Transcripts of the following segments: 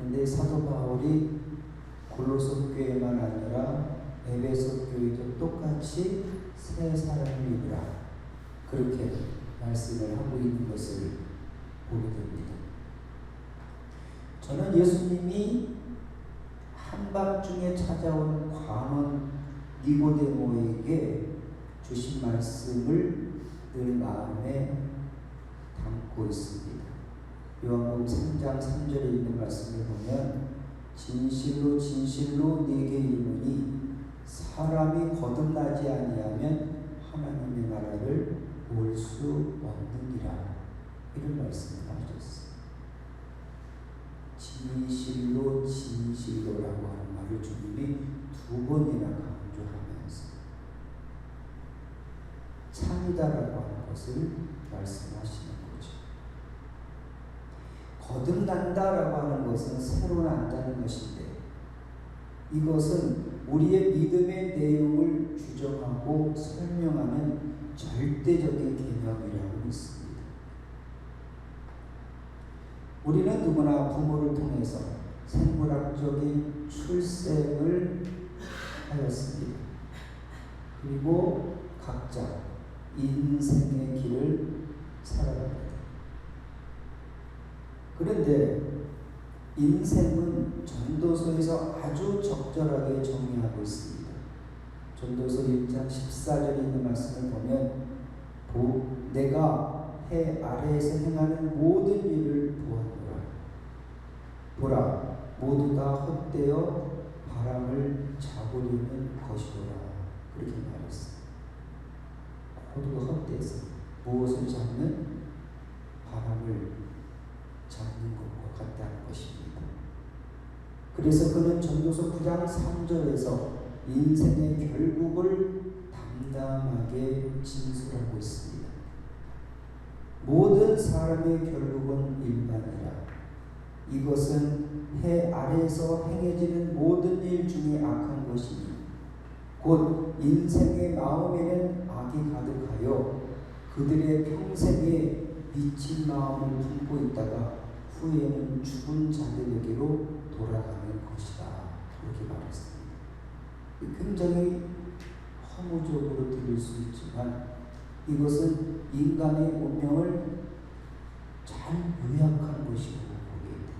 그런데 사도 바울이 골로새 교회만 아니라 에베소 교회도 똑같이 새 사람을 입으라, 그렇게 말씀을 하고 있는 것을 보게 됩니다. 저는 예수님이 한밤중에 찾아온 광원 니고데모에게 주신 말씀을 늘 마음에 담고 있습니다. 요한복음 3장 3절에 있는 말씀을 보면 진실로 진실로 네게 이르노니 사람이 거듭나지 아니하면 하나님의 나라를 볼 수 없느니라, 이런 말씀을 하셨어요. 진실로 진실로라고 하는 말을 주님이 2번이나 강조하면서 참이다라고 하는 것을 말씀하시는 거죠. 거듭난다라고 하는 것은 새로 난다는 것인데, 이것은 우리의 믿음의 내용을 규정하고 설명하는 절대적인 개념이라고 믿습니다. 우리는 누구나 부모를 통해서 생물학적인 출생을 하였습니다. 그리고 각자 인생의 길을 살아갑니다. 그런데 인생은 전도서에서 아주 적절하게 정리하고 있습니다. 전도서 1장 14절에 있는 말씀을 보면 내가 해 아래에서 행하는 모든 일을 보았노라. 보라, 모두 다 헛되어 바람을 잡으려는 것이로라, 그렇게 말했어요. 모두가 헛되어서 무엇을 잡는? 바람을 잡는 것과 같다는 것입니다. 그래서 그는 전도서 9장 3절에서 인생의 결국을 담담하게 진술하고 있습니다. 모든 사람의 결국은 인간이라. 이것은 해 아래에서 행해지는 모든 일 중에 악한 것이니 곧 인생의 마음에는 악이 가득하여 그들의 평생에 미친 마음을 품고 있다가 후에는 죽은 자들에게로 돌아가는 것이다, 그렇게 말했습니다. 굉장히 허무적으로 들릴 수 있지만 이것은 인간의 운명을 잘 요약한 것이고 보게 됩니다.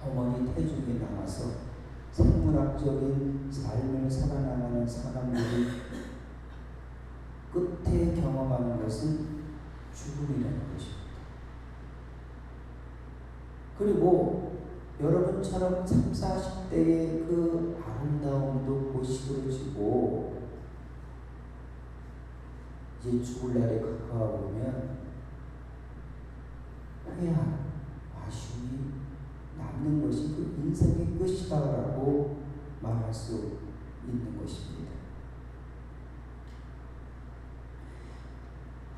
어머니 태중에 나와서 생물학적인 삶을 살아나가는 사람들이 끝에 경험하는 것은 죽음이라는 것입니다. 그리고 여러분처럼 30, 40대의 그 아름다움도 고시들어지고 이제 죽을 날에 가까워 보면 회한, 아쉬움이 남는 것이 그 인생의 끝이다라고 말할 수 있는 것입니다.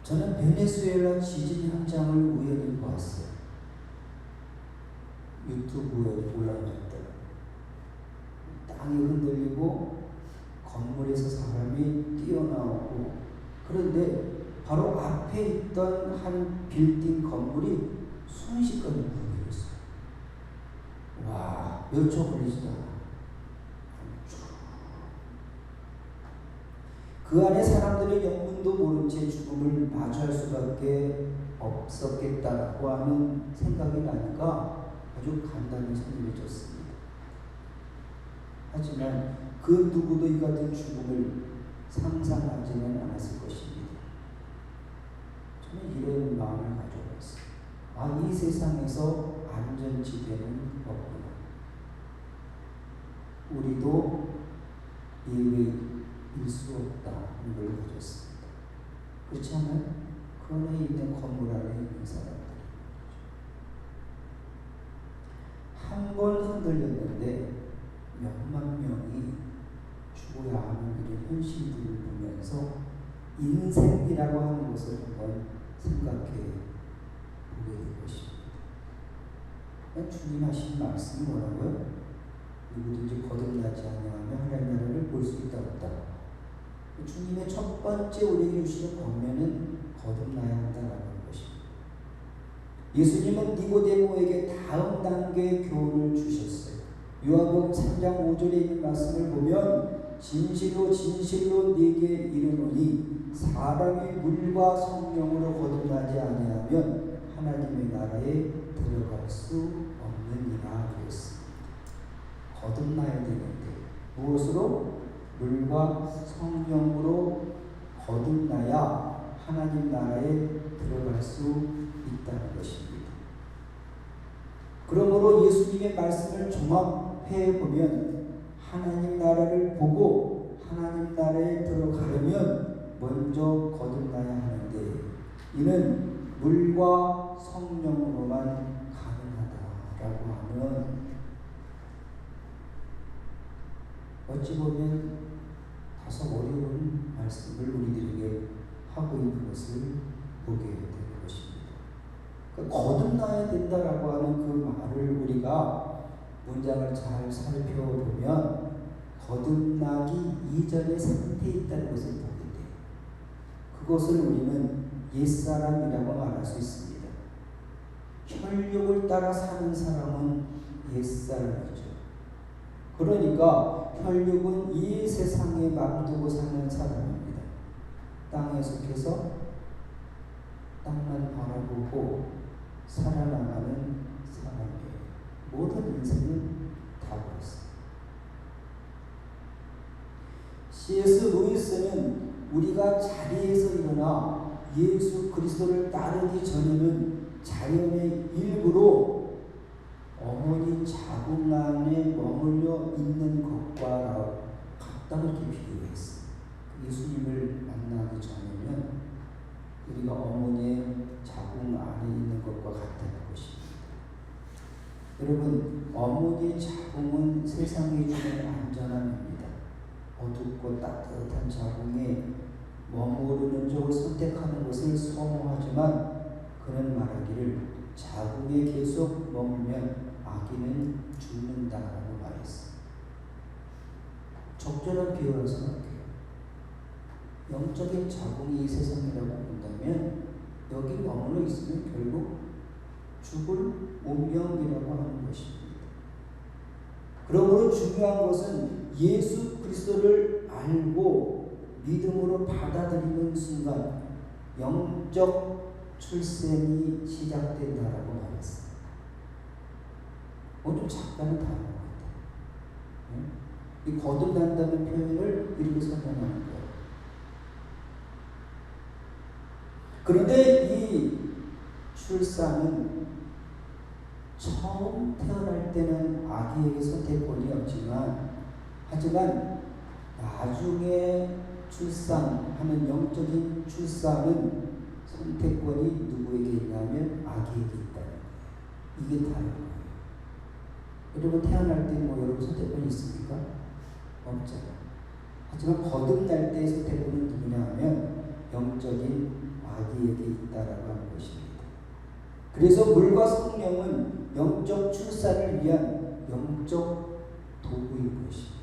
저는 베네수엘라 지진 현장을 우연히 보았어요. 유튜브에 올라왔더라. 땅이 흔들리고 건물에서 사람이 뛰어나오고, 그런데 바로 앞에 있던 한 빌딩 건물이 순식간에 무너졌어요. 와, 몇 초 걸리지도 않아. 그 안에 사람들의 영문도 모른 채 죽음을 마주할 수밖에 없었겠다고 하는 생각이 나니까 아주 간단히 섬겨졌습니다. 하지만 그 누구도 이 같은 죽음을 상상하지는 않았을 것입니다. 저는 이런 마음을 가져봤어요. 아, 이 세상에서 안전지대는 없구나. 우리도 예외일 수 없다는 걸 가졌습니다. 그렇지 않아요? 그 안에 있는 건물 안에 있는 사람들. 한 번 흔들렸는데 몇만 명이 죽어야 하는 이런 현실들을 보면서 인생이라고 하는 것을 한번 생각해 보게 될 것입니다. 주님 하신 말씀이 뭐라고요? 누구든지 거듭나지 아니하면 하나님 나라를 볼 수 있다 없다. 주님의 첫 번째 우리에게 주시는 권면은 거듭나야 한다라는 것입니다. 예수님은 니고데모에게 다음 단계의 교훈을 주셨어요. 요한복음 3장 5절에 있는 말씀을 보면 진실로 진실로 네게 이르노니 사람이 물과 성령으로 거듭나지 아니하면 하나님의 나라에 들어갈 수 없느니라 그랬습니다. 거듭나야 되는데 무엇으로? 물과 성령으로 거듭나야 하나님 나라에 들어갈 수 있다는 것입니다. 그러므로 예수님의 말씀을 종합해 보면 하나님 나라를 보고 하나님 나라에 들어가려면 먼저 거듭나야 하는데 이는 물과 성령으로만 가능하다라고 하면 어찌 보면 다소 어려운 말씀을 우리들에게 하고 있는 것을 보게 되는 것입니다. 그러니까 거듭나야 된다라고 하는 그 말을 우리가 문장을 잘 살펴보면 거듭나기 이전의 상태에 있다는 것을 보게 돼요. 그것을 우리는 옛사람이라고 말할 수 있습니다. 혈육을 따라 사는 사람은 옛사람이죠. 그러니까 혈육은 이 세상에 맘두고 사는 사람입니다. 땅에 속해서 땅만 바라보고 살아나가는 사람이에요. 모든 인생은 다 그렇습니다. C.S. 루이스는 우리가 자리에서 일어나 예수 그리스도를 따르기 전에는 자연의 일부로 어머니 자궁 안에 머물러 있는 것과 같다고 이렇게 비교했어요. 예수님을 만나기 전에는 우리가 어머니의 자궁 안에 있는 것과 같다는 것입니다. 여러분, 어머니의 자궁은 세상에 주는 안전함입니다. 어둡고 따뜻한 자궁에 머무르는 쪽을 선택하는 것을 선호하지만 그는 말하기를 자궁에 계속 머물면 아기는 죽는다라고 말했어요. 적절한 비유라고 생각해요. 영적인 자궁이 이 세상이라고 본다면 여기 머물러 있으면 결국 죽을 운명이라고 하는 것입니다. 그러므로 중요한 것은 예수 그리스도를 알고 믿음으로 받아들이는 순간 영적 출생이 시작된다라고 말했어요. 오늘 작가는 다 알고 있다. 이 거듭난다는 표현을 이렇게 설명하는 거예요. 그런데 이 출산은 처음 태어날 때는 아기에게 선택권이 없지만 하지만 나중에 출산하는 영적인 출산은 선택권이 누구에게 있냐면 아기에게 있다는 거예요. 이게 다른 거예요. 여러분 태어날 때 뭐 여러분 선택권이 있습니까? 없잖아요. 하지만 거듭날 때의 선택권은 누구냐 하면 영적인 아기에게 있다라고 하는 것입니다. 그래서 물과 성령은 영적 출산을 위한 영적 도구인 것입니다.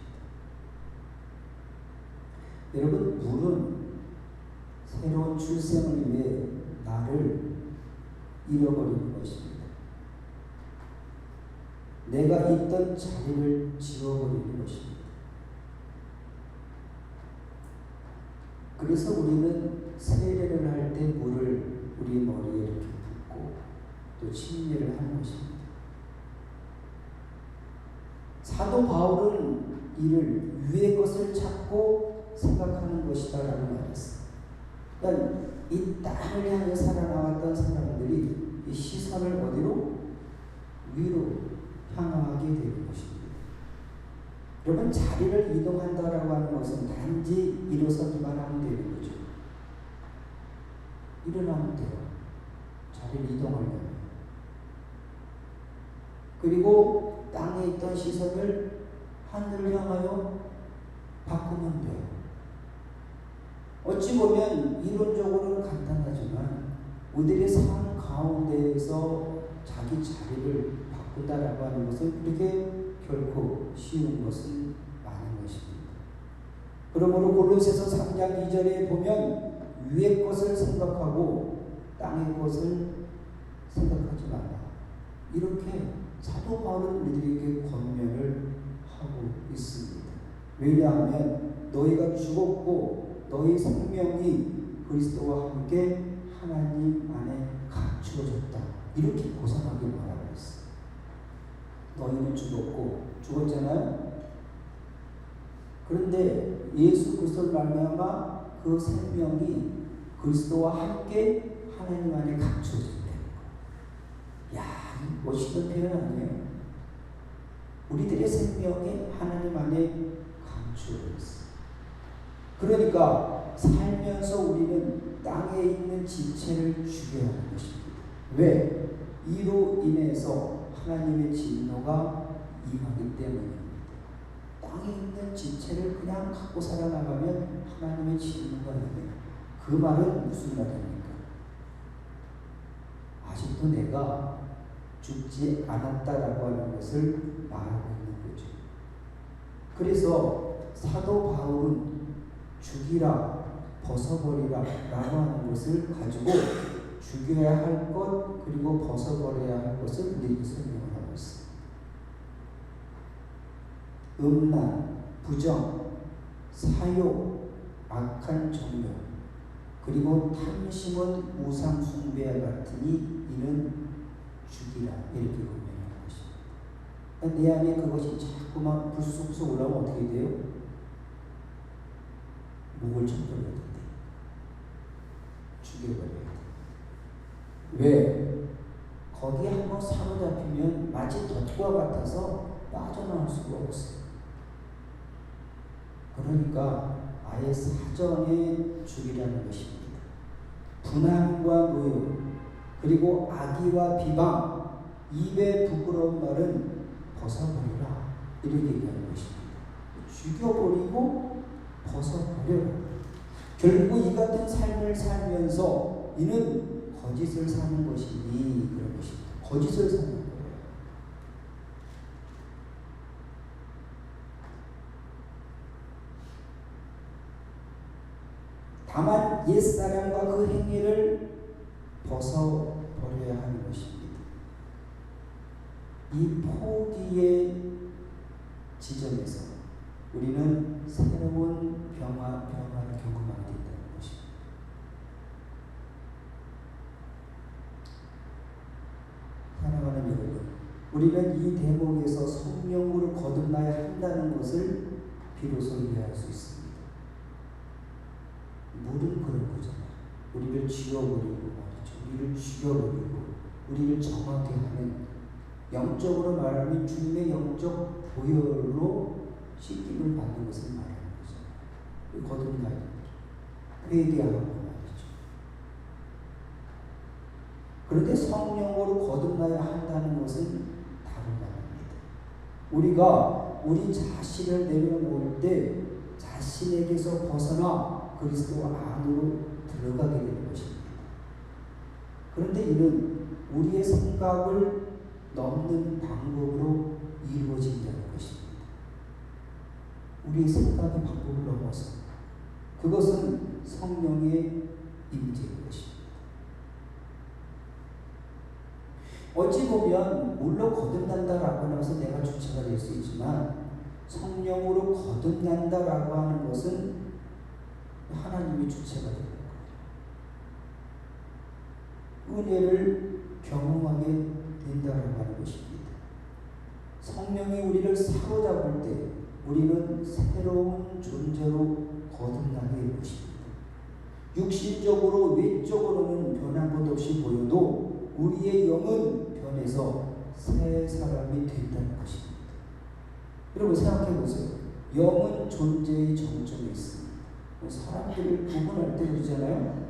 여러분, 물은 새로운 출생을 위해 나를 잃어버리는 것입니다. 내가 있던 자리를 지워버리는 것입니다. 그래서 우리는 세례를 할 때 물을 우리 머리에 이렇게 붓고 또 침례를 하는 것입니다. 사도 바울은 이를 위의 것을 찾고 생각하는 것이다 라고 말했어요. 그러니까 이 땅을 향해 살아나왔던 사람들이 이 시선을 어디로? 위로 향하게 되는 것입니다. 여러분, 자리를 이동한다라고 하는 것은 단지 일어서기만 하면 되는 거죠. 일어나면 돼요. 자리를 이동하려면. 그리고 땅에 있던 시선을 하늘을 향하여 바꾸면 돼요. 어찌 보면 이론적으로는 간단하지만 우리들의 삶 가운데에서 자기 자리를 바꾼다라고 하는 것은 그렇게 결코 쉬운 것은 아닌 것입니다. 그러므로 골로새서 3장 2절에 보면 위의 것을 생각하고 땅의 것을 생각하지 이렇게 사도 바울은 우리들에게 권면을 하고 있습니다. 왜냐하면 너희가 죽었고 너희 생명이 그리스도와 함께 하나님 안에 감추어졌다. 이렇게 고상하게 말하고 있어요. 너희는 죽었잖아요. 그런데 예수 그리스도를 말미암아 그 생명이 그리스도와 함께 하나님 안에 감추어졌다는 거예요. 야, 멋있는 표현 아니에요? 우리들의 생명이 하나님 안에 감추어졌어요. 그러니까 살면서 우리는 땅에 있는 지체를 죽여야 하는 것입니다. 왜? 이로 인해서 하나님의 진노가 임하기 때문입니다. 땅에 있는 지체를 그냥 갖고 살아나가면 하나님의 진노가 임해요. 그 말은 무슨 말입니까? 아직도 내가 죽지 않았다라고 하는 것을 말하고 있는 거죠. 그래서 사도 바울은 죽이라, 벗어버리라 라고 하는 것을 가지고 죽여야 할 것 그리고 벗어버려야 할 것을 우리에게 설명을 하고 있습니다. 음란, 부정, 사욕, 악한 정욕, 그리고 탐심은 우상 숭배와 같으니 이는 죽이라, 이렇게 권면하는 것입니다. 내 안에 그것이 자꾸만 불쑥불쑥 올라오면 어떻게 돼요? 목을 쳐버려야 된대. 죽여버려야 돼. 왜? 거기에 한번 사로잡히면 마치 덫과 같아서 빠져나올 수가 없어요. 그러니까 아예 사전에 죽이라는 것입니다. 분함과 노욕, 그리고 악의와 비방, 입에 부끄러운 말은 벗어버리라, 이렇게 얘기하는 것입니다. 죽여버리고 벗어버려라. 결국 이 같은 삶을 살면서 이는 거짓을 사는 것이니 그런 것입니다. 거짓을 사는 거예요. 다만 옛사람과 그 행위를 벗어버려야 하는 것입니다. 이 포기의 지점에서 우리는 새로운 변화를 경험하게 된다는 것입니다. 사랑하는 여러분, 우리는 이 대목에서 성령으로 거듭나야 한다는 것을 비로소 이해할 수 있습니다. 물은 그런 거잖아요. 우리를 지워버리고 말이죠. 우리를 죽여버리고 우리를 정하게 하는, 영적으로 말하면 주님의 영적 보혈로 씻김을 받는 것을 말하는 거죠. 거듭나야 됩니다. 회개하고 말이죠. 그런데 성령으로 거듭나야 한다는 것은 다른 말입니다. 우리가 우리 자신을 내려놓을 때 자신에게서 벗어나 그리스도 안으로 들어가게 되는 것입니다. 그런데 이는 우리의 생각을 넘는 방법으로 이루어진다는 것입니다. 우리의 생각의 방법을 넘어서 그것은 성령의 임재인 것입니다. 어찌 보면 물론 거듭난다라고 해서 내가 주체가 될 수 있지만 성령으로 거듭난다라고 하는 것은 하나님이 주체가 되는 거예요. 은혜를 경험하게 된다라고 하는 것입니다. 성령이 우리를 사로잡을 때 우리는 새로운 존재로 거듭나게 될 것입니다. 육신적으로 외적으로는 변한 것 없이 보여도 우리의 영은 변해서 새 사람이 된다는 것입니다. 여러분 생각해 보세요. 영은 존재의 정점에 있습니다. 사람들을 구분할 때 그러잖아요.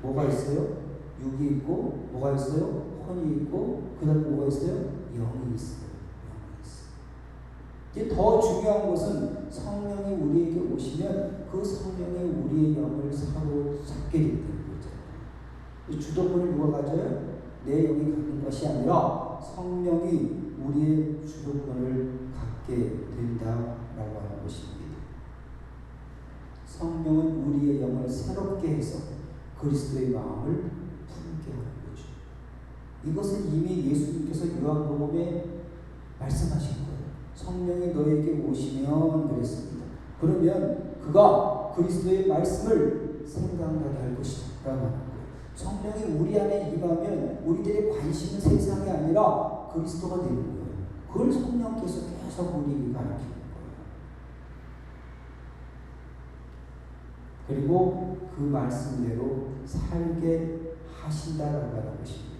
뭐가 있어요? 육이 있고, 뭐가 있어요? 혼이 있고, 그 다음에 뭐가 있어요? 영이 있어요. 이제 더 중요한 것은 성령이 우리에게 오시면 그 성령이 우리의 영을 사로잡게 된다는 거죠. 주도권을 누가 가져요? 내 영이 갖는 것이 아니라 성령이 우리의 주도권을 갖게 된다라고 하는 것입니다. 성령은 우리의 영을 새롭게 해서 그리스도의 마음을 품게 하는 거죠. 이것은 이미 예수님께서 요한복음에 말씀하신 거예요. 성령이 너에게 오시면 그랬습니다. 그러면 그가 그리스도의 말씀을 생각나게 할 것이다 라고 하는 거예요. 성령이 우리 안에 임하면 우리들의 관심은 세상이 아니라 그리스도가 되는 거예요. 그걸 성령께서 계속 우리에게 가르치는 거예요. 그리고 그 말씀대로 살게 하신다라고 하는 것입니다.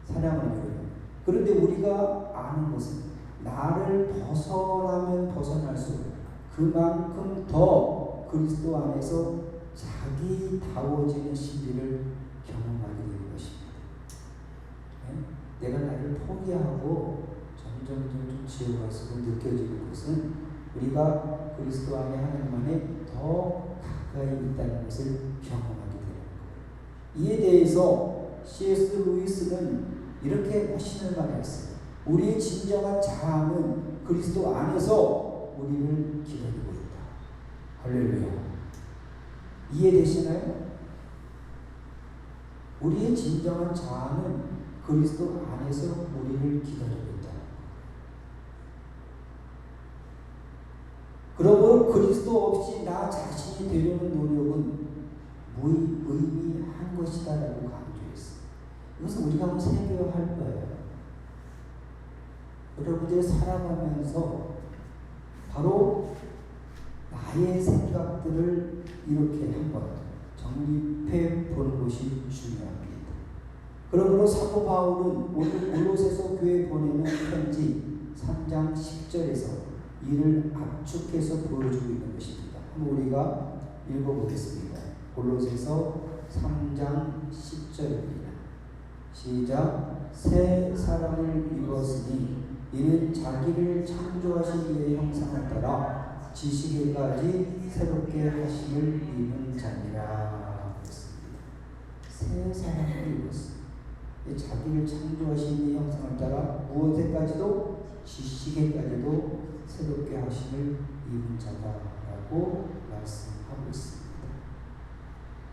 사랑하는 여러분, 그런데 우리가 아는 것은 나를 벗어나면 벗어날수록 그만큼 더 그리스도 안에서 자기다워지는 신비를 경험하게 되는 것입니다. 네? 내가 나를 포기하고 점점 지어갈수록 느껴지는 것은 우리가 그리스도 안에 하나님 안에 더 가까이 있다는 것을 경험하게 되는 거예요. 이에 대해서 C.S. 루이스는 이렇게 확신을 말했어요. 우리의 진정한 자아는 그리스도 안에서 우리를 기다리고 있다. 할렐루야. 이해되시나요? 우리의 진정한 자아는 그리스도 안에서 우리를 기다리고 있다. 그러므로 그리스도 없이 나 자신이 되려는 노력은 무의미한 것이다 라고 강조했어요. 이것은 우리가 한번 새겨야 할 거예요. 여러분들이 살아가면서 바로 나의 생각들을 이렇게 한번 정립해 보는 것이 중요합니다. 그러므로 사도 바울은 오늘 골로새서 교회에 보내는 편지 3장 10절에서 이를 압축해서 보여주고 있는 것입니다. 한번 우리가 읽어보겠습니다. 골로새서 3장 10절입니다. 시작. 새 사람을 입었으니 이는 자기를 창조하신 이의 형상을 따라 지식에까지 새롭게 하심을 입은 자니라. 그랬습니다. 새 사람을 입었습니다. 자기를 창조하신 이의 형상을 따라 무엇에까지도 지식에까지도 새롭게 하심을 입은 자다라고 말씀하고 있습니다.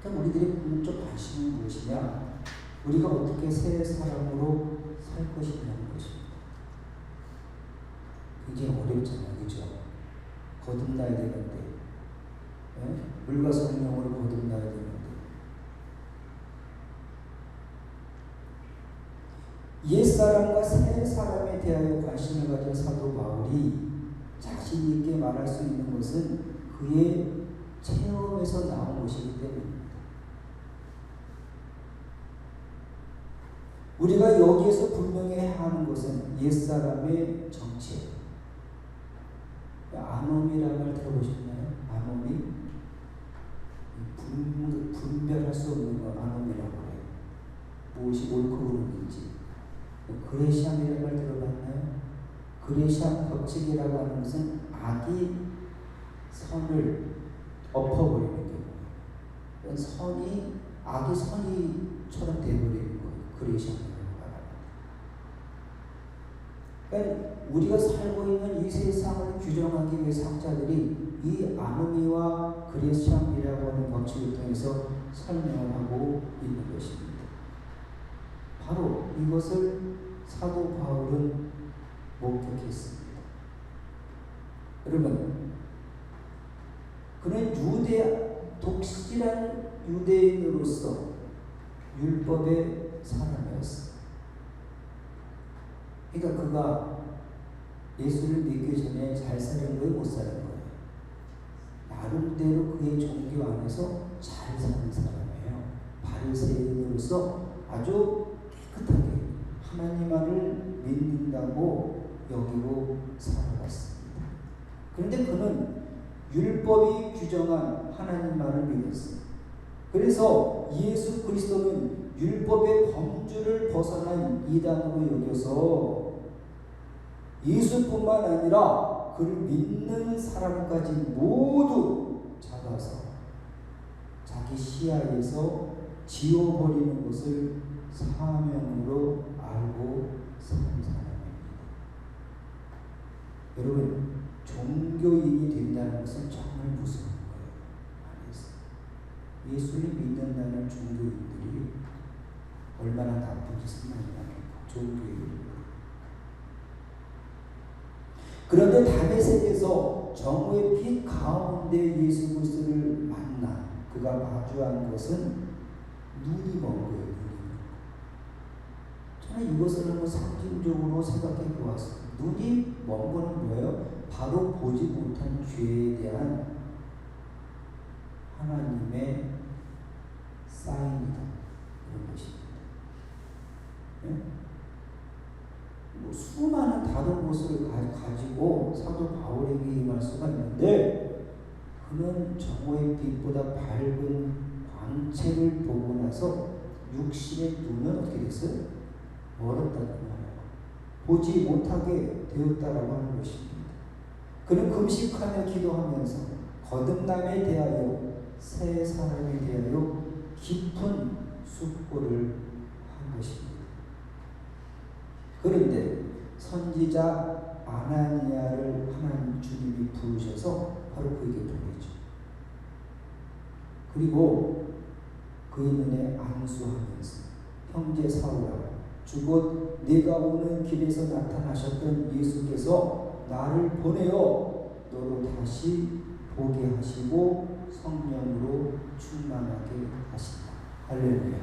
그럼 우리들이 궁극적 관심은 무엇이냐? 우리가 어떻게 새 사람으로 살 것이냐는 것입니다. 굉장히 어렵잖아요. 그죠? 거듭나야 되는데, 물과 성령으로 거듭나야 되는데, 옛사람과 새사람에 대하여 관심을 가진 사도 바울이 자신 있게 말할 수 있는 것은 그의 체험에서 나온 것이기 때문입니다. 우리가 여기에서 분명히 하는 것은 옛사람의 정체. 아놈이라는 말 들어보셨나요? 아놈이 분별할 수 없는 걸 아놈이라고 해요. 무엇이 옳고 그름인지. 그레시암이라는 말 들어봤나요? 그레시암 법칙이라고 하는 것은 악이 선을 엎어버리는 경우, 선이 악이 선이처럼 되어버리는 거예요. 그레시암이라고 말합니다. 그러니까 우리가 살고 있는 이 세상을 규정하기 위해 학자들이 이 아노미와 그레시암이라고 하는 법칙을 통해서 설명을 하고 있는 것입니다. 바로 이것을 사도 바울은 목격했습니다. 여러분, 그는 독실한 유대인으로서 율법의 사람이었어요. 그러니까 그가 예수를 믿기 전에 잘 사는 거예요, 못 사는 거예요? 나름대로 그의 종교 안에서 잘 사는 사람이에요. 바리새인으로서 아주 깨끗하게 하나님만을 믿는다고 여기고 살아갔습니다. 그런데 그는 율법이 규정한 하나님만을 믿었어요. 그래서 예수 그리스도는 율법의 범주를 벗어난 이단으로 여겨서 예수뿐만 아니라 그를 믿는 사람까지 모두 잡아서 자기 시야에서 지워버리는 것을 사명으로 알고 사는 사람입니다. 여러분, 종교인이 된다는 것은 정말 무서운 거예요. 예수를 믿는다는 종교인들이 얼마나 나쁜 짓을 많이 하겠고 좋은 교회를. 그런데 담의 세계에서 정오의 빛 가운데 예수 그리스도를 만나 그가 마주한 것은 눈이 먼 거예요. 저는 이것을 한번 상징적으로 생각해 보았어요. 눈이 먼 거는 뭐예요? 바로 보지 못한 죄에 대한 하나님의 사인이다. 이런 것입니다. 네? 뭐 수많은 다른 것을 가지고 사도 바울에게 임할 수가 있는데 그는 정오의 빛보다 밝은 광채를 보고 나서 육신의 눈은 어떻게 됐어요? 멀었다는 말이에요. 보지 못하게 되었다라고 하는 것입니다. 그는 금식하며 기도하면서 거듭남에 대하여 새 사람에 대하여 깊은 숙고를 한 것입니다. 그런데 선지자 아나니아를 하나님 주님이 부르셔서 바로 그에게 보내죠. 그리고 그의 눈에 안수하면서 형제 사울아 주곧 네가 오는 길에서 나타나셨던 예수께서 나를 보내어 너로 다시 보게 하시고 성령으로 충만하게 하신다. 할렐루야.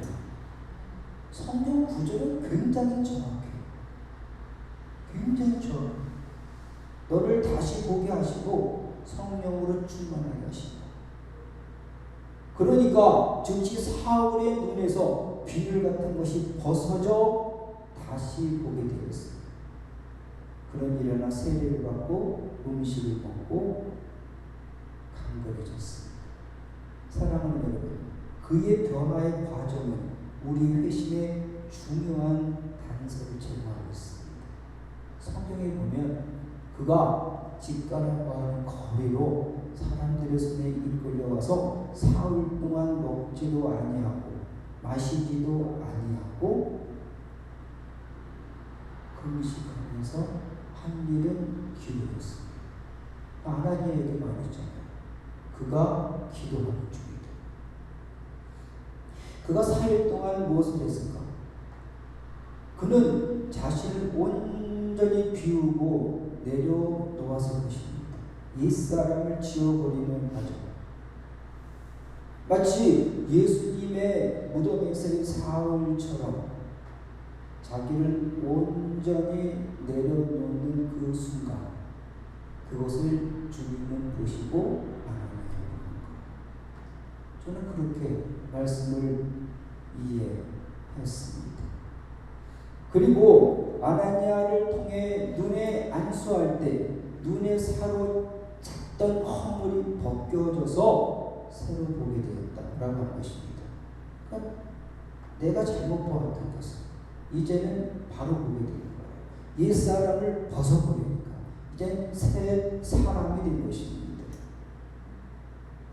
성경 구절은 굉장히 정확해요. 굉장히 정확해요. 너를 다시 보게 하시고 성령으로 충만하게 하신다. 그러니까 즉시 사울의 눈에서 비늘 같은 것이 벗어져 다시 보게 되었습니다. 그런 일어나 세례를 받고 음식을 먹고 강건해졌습니다. 사랑하는 여러분, 그의 변화의 과정은 우리 회심의 중요한 단서를 제공하고 있습니다. 성경에 보면 그가 집가라고 하는 거리로 사람들의 손에 이끌려와서 사흘 동안 먹지도 아니하고 마시지도 아니하고 금식하면서 한 일은 기도했습니다. 아나니아에게 말했잖아요. 그가 기도하는 중이다. 그가 4일 동안 무엇을 했을까? 그는 자신을 온전히 비우고 내려놓았을 것입니다. 옛사람을 지워버리는 과정. 마치 예수님의 무덤에서의 사울처럼 자기를 온전히 내려놓는 그 순간 그것을 주님은 보시고 아나니아에게 저는 그렇게 말씀을 이해했습니다. 그리고 아나니아를 통해 눈에 안수할 때 눈에 사로잡던 허물이 벗겨져서 새로 보게 되었다라고 하는 것입니다. 그러니까 내가 잘못 보았던 것을 이제는 바로 보게 되는 거예요. 옛사람을 벗어버리니까 이제는 새 사람이 된 것입니다.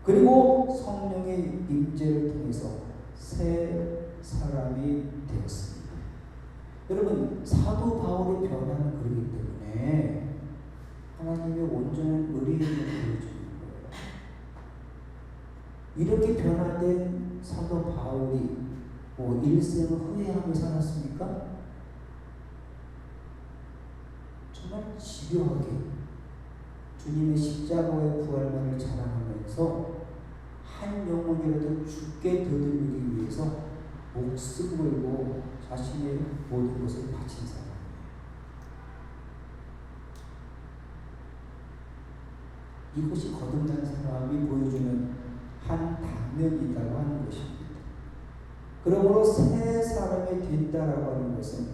그리고 성령의 임재를 통해서 새 사람이 되었습니다. 여러분, 사도 바울의 변화는 그러기 때문에 하나님의 온전한 의리를 보여주는 거예요. 이렇게 변화된 사도 바울이 일생을 후회하며 살았습니까? 정말 집요하게 주님의 십자가의 부활만을 자랑하면서 한 영혼이라도 죽게 되돌리기 위해서 목숨 걸고 자신의 모든 것을 바친 사람이에요. 이것이 거듭난 사람이 보여주는 한 단면이라고 하는 것입니다. 그러므로 새 사람이 된다라고 하는 것은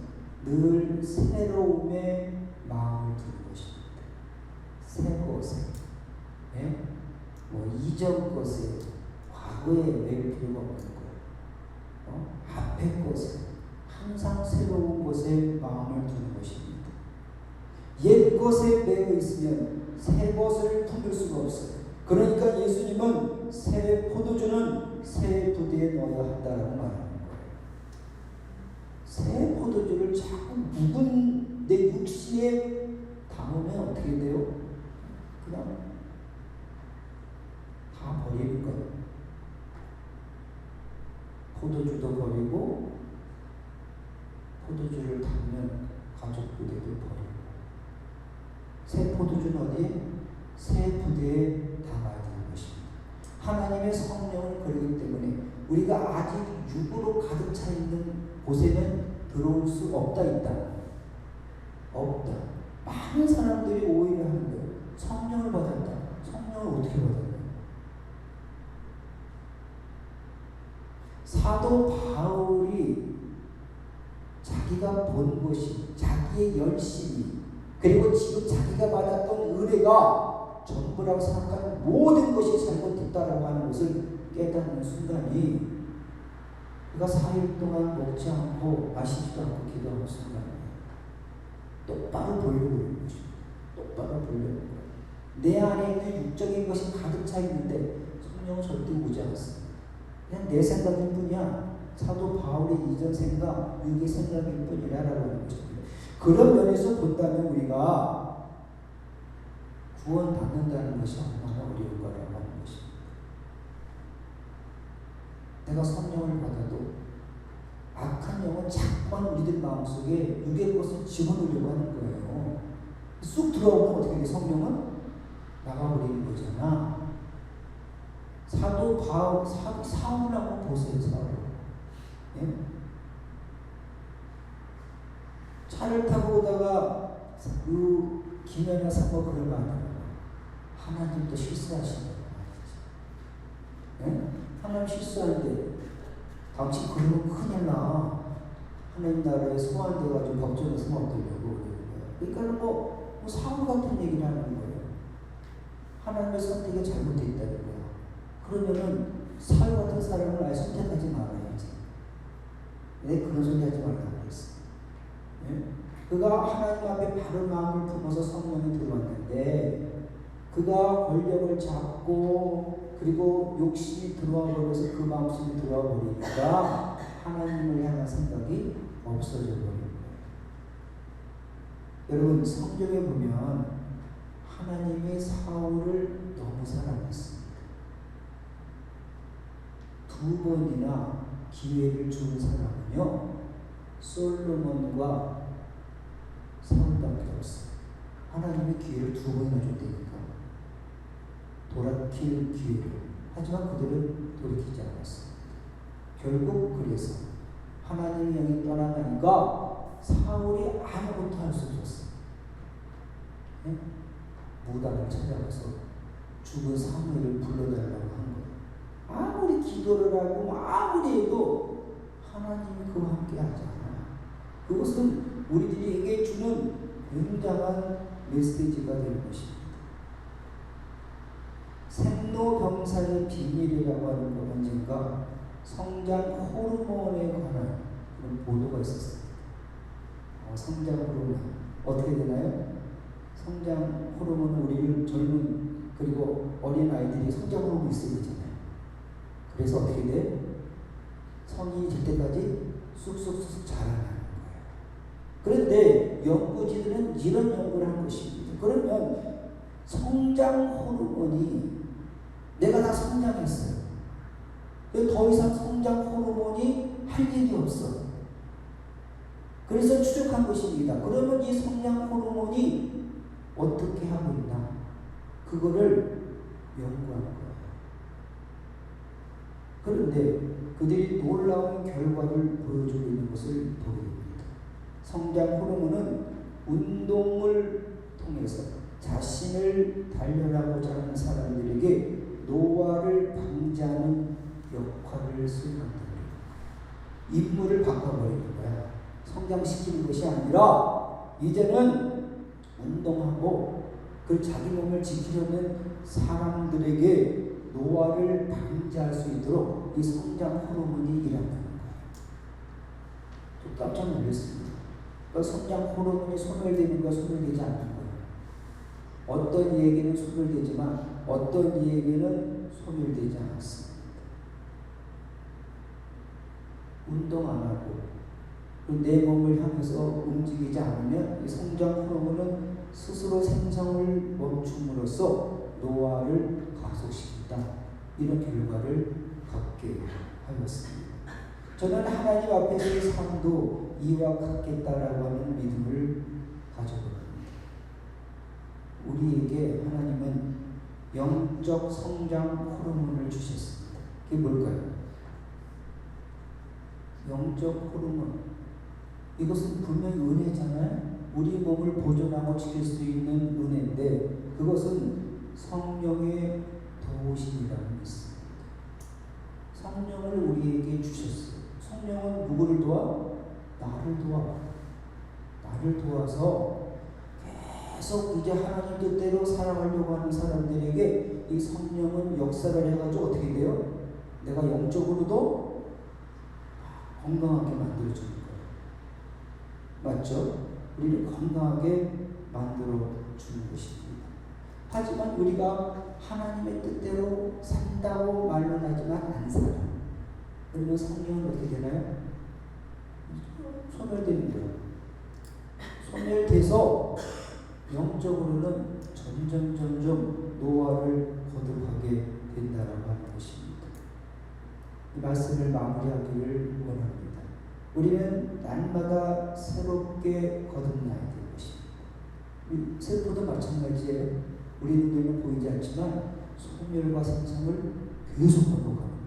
늘 새로움의 마음을 두는 것입니다. 새 것에, 네? 이전 것에, 과거에 매일 필요가 없는 거예요. 앞의 것에, 항상 새로운 것에 마음을 두는 것입니다. 옛 것에 매여 있으면 새 것을 품을 수가 없어요. 그러니까 예수님은 새 포도주는 새 부대에 넣어야 한다고 말하는 거예요. 새 포도주를 자꾸 묵은 내 육신에 담으면 어떻게 돼요? 그냥 다 버리는 거예요. 포도주도 버리고 포도주를 담는 가죽 부대를 버리고 새 포도주는 어디에? 새 부대에 담아야 되는 것입니다. 하나님의 성령을 그리기 때문에 우리가 아직 육으로 가득 차 있는 곳에는 들어올 수 없다. 없다. 많은 사람들이 오히려 하는 거예요. 성령을 받았다. 성령을 어떻게 받았냐? 사도 바울이 자기가 본 것이 자기의 열심이 그리고 지금 자기가 받았던 은혜가 전부라고 생각하는 모든 것이 잘못됐다라고 하는 것을 깨닫는 순간이 그가 4일 동안 먹지 않고 마시지도 않고 기도하는 순간이에요. 똑바로 보려고 하는 것입니다. 똑바로 보려고 하는 거예요. 내 안에 있는 육적인 것이 가득 차 있는데 성령은 절대 오지 않습니다. 그냥 내 생각일 뿐이야. 사도 바울의 이전 생각, 육의 생각일 뿐이라라고 하는 것입니다. 그런 면에서 본다면 우리가 구원받는다는 것이 얼마나 어려운가라고 하는 것입니다. 내가 성령을 받아도 악한 영은 자꾸만 우리들 마음속에 육의 것을 집어넣으려고 하는 거예요. 쑥 들어오면 어떻게 돼? 성령은 나가버리는 거잖아. 사도 바울, 사울을 한번 보세요. 사울. 예? 차를 타고 오다가 그 김연아 사모 그런 거 아니에요. 하나님도 실수하시는 거예요. 예? 하나님 실수하는데 당신 그러면 큰일 나. 하나님 나라에 소환돼가지고 법정에서 맡기려고 그러는 거예요. 그러니까 사울 같은 얘기를 하는 거예요. 하나님의 선택이 잘못됐다는 거예요. 그러면은 사울 같은 사람을 아예 선택하지 말아야지. 내 그런 소리 하지 말라고 그랬어. 예? 그가 하나님 앞에 바른 마음을 품어서 성령이 들어왔는데 그가 권력을 잡고 그리고 욕심이 들어와 버려서 그 마음속에 들어와 버리니까 하나님을 향한 생각이 없어져 버린 거예요. 여러분 성경에 보면 하나님이 사울을 너무 사랑했습니다. 2번이나 기회를 준 사람은요 솔로몬과 사울밖에 없어요. 하나님이 기회를 2번이나 줬다니까. 돌이킬 기회를. 하지만 그들은 돌이키지 않았습니다. 결국 그래서 하나님이 영이 떠나가니까 사울이 아무것도 할 수 없었어요. 네? 무당을 찾아가서 죽은 사무엘을 불러달라고 한 거예요. 아무리 기도를 하고 아무리 해도 하나님이 그와 함께 하지 않아요. 그것은 우리들에게 주는 굉장한 메시지가 될 것입니다. 생로병사의 비밀이라고 하는 것 언젠가 성장 호르몬에 관한 그런 보도가 있었습니다. 성장 호르몬 어떻게 되나요? 성장 호르몬은 우리를 젊은 그리고 어린 아이들이 성장 호르몬이 있어야 되잖아요. 그래서 어떻게 돼? 성인이 될 때까지 쑥쑥쑥 자라나는 거예요. 그런데 연구진들은 이런 연구를 한 것입니다. 그러면 성장 호르몬이 내가 다 성장했어요. 더 이상 성장 호르몬이 할 일이 없어. 그래서 추적한 것입니다. 그러면 이 성장 호르몬이 어떻게 하고 있나? 그거를 연구한 거예요. 그런데 그들이 놀라운 결과를 보여주고 있는 것을 보게 됩니다. 성장 호르몬은 운동을 통해서 자신을 단련하고자 하는 사람들에게 노화를 방지하는 역할을 수행한다. 인물을 바꿔버리는 거야. 성장시키는 것이 아니라 이제는 운동하고 그 자기 몸을 지키려는 사람들에게 노화를 방지할 수 있도록 이 성장 호르몬이 일한다는 거예요. 좀 깜짝 놀랐습니다. 그러니까 성장 호르몬이 소멸되는가 소멸되지 않는 거예요. 어떤 이에게는 소멸되지만 어떤 이에게는 소멸되지 않았습니다. 운동 안 하고 내 몸을 향해서 움직이지 않으면 이 성장 호르몬은 스스로 생성을 멈춤으로써 노화를 가속시킨다. 이런 결과를 갖게 하였습니다. 저는 하나님 앞에서의 삶도 이와 같겠다라고 하는 믿음을 가져보는 겁니다. 우리에게 하나님은 영적 성장 호르몬을 주셨습니다. 그게 뭘까요? 영적 호르몬. 이것은 분명히 은혜잖아요. 우리 몸을 보존하고 지킬 수 있는 은혜인데 그것은 성령의 도우심이라는 게 있습니다. 성령을 우리에게 주셨어요. 성령은 누구를 도와? 나를 도와. 나를 도와서 계속 이제 하나님 뜻대로 살아가려고 하는 사람들에게 이 성령은 역사를 해가지고 어떻게 돼요? 내가 영적으로도 건강하게 만들어주는 거예요. 맞죠? 우리를 건강하게 만들어주는 것입니다. 하지만 우리가 하나님의 뜻대로 산다고 말은 하지만 안 살아요. 그러면 성령은 어떻게 되나요? 소멸되는 거예요. 소멸돼서 영적으로는 점점 노화를 거듭하게 된다라고 하는 것입니다. 이 말씀을 마무리하기를 원합니다. 우리는 날마다 새롭게 거듭나야 될 것입니다. 세포도 마찬가지예요. 우리 눈에는 보이지 않지만 소멸과 생성을 계속 반복하는 거예요.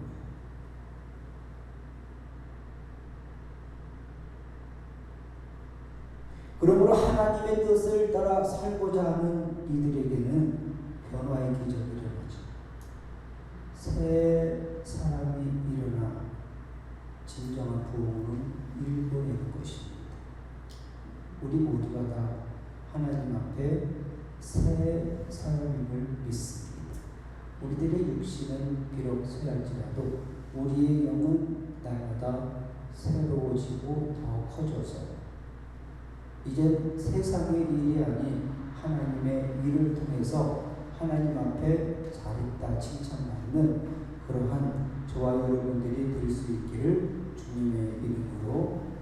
그러므로 하나님의 뜻을 따라 살고자 하는 이들에게는 변화의 기적이 일어나죠. 새 사람이 일어나 진정한 부흥은 일궈내는 것입니다. 우리 모두가 다 하나님 앞에 새 사람임을 믿습니다. 우리들의 육신은 비록 쇠할지라도 우리의 영은 날마다 새로워지고 더 커져서 이제 세상의 일이 아닌 하나님의 일을 통해서 하나님 앞에 잘했다 칭찬받는 그러한 저와 여러분들이 될 수 있기를 주님의 이름으로